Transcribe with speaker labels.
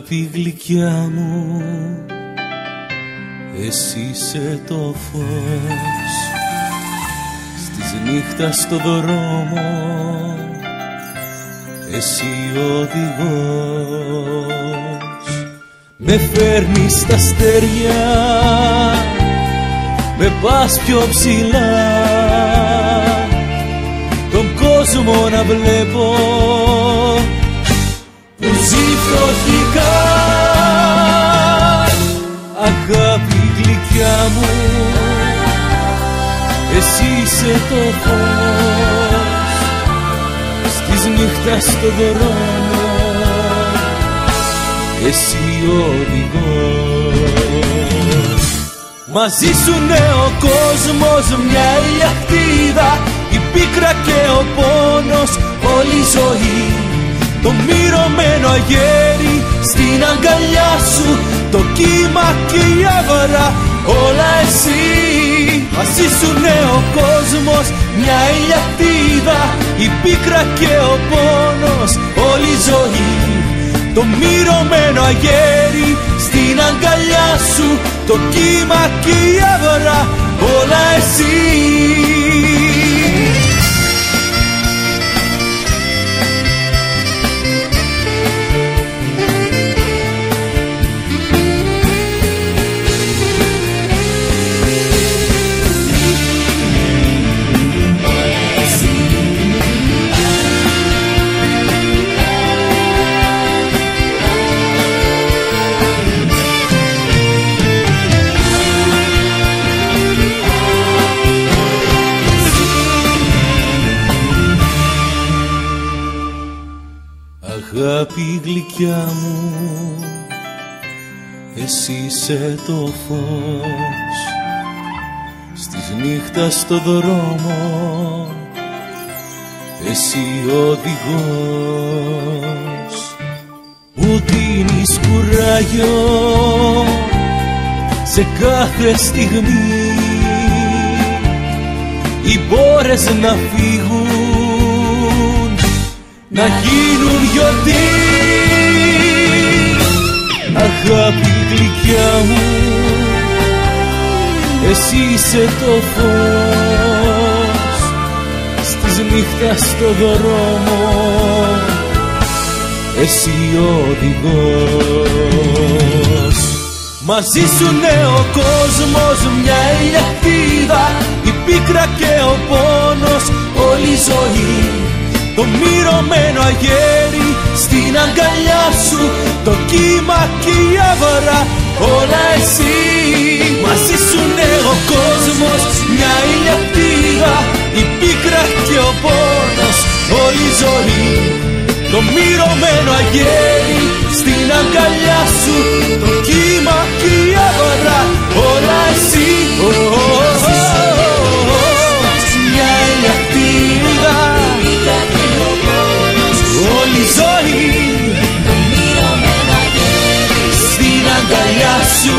Speaker 1: Αγάπη γλυκιά μου, εσύ είσαι το φως στις νύχτας στο δρόμο, εσύ οδηγός. Με φέρνεις στα αστέρια, με πας πιο ψηλά, τον κόσμο να βλέπω που ζει φτωχικά. Αγάπη γλυκιά μου, εσύ είσαι το φως στις νύχτας στο δρόμο, εσύ οδηγός. Μαζί σου ναι ο κόσμος, μια ηλιακτίδα, η πίκρα και ο πόνος, όλη η ζωή. Το μυρωμένο αγέρι στην αγκαλιά σου, το κύμα και η άβρα, όλα εσύ. Μαζί σου ναι ο κόσμος, μια ηλιακτίδα, η πίκρα και ο πόνος, όλη η ζωή. Το μυρωμένο αγέρι στην αγκαλιά σου, το κύμα και η άβρα, όλα εσύ. Αγάπη γλυκιά μου, εσύ είσαι το φως στις νύχτας στο δρόμο, εσύ οδηγός. Που δίνεις κουράγιο σε κάθε στιγμή, οι μπόρες να φύγουν, να γίνουν γιορτή. Αγάπη γλυκιά μου, εσύ είσαι το φως στις νύχτας στο δρόμο, εσύ οδηγός. Μαζί σου ναι ο κόσμος, μια ηλιακτίδα, η πίκρα και ο πόνος, όλη η ζωή. Το μυρωμένο αγέρι στην αγκαλιά σου, το κύμα και η άβρα, όλα εσύ. Μαζί σου ναι ο κόσμος, μια ηλιακτίδα, η πίκρα και ο πόνος, όλη η ζωή. Το μυρωμένο αγέρι στην αγκαλιά σου, το κύμα και η άβρα, όλα εσύ. Μια ηλιακτίδα, όλη η ζωή, στην αγκαλιά σου.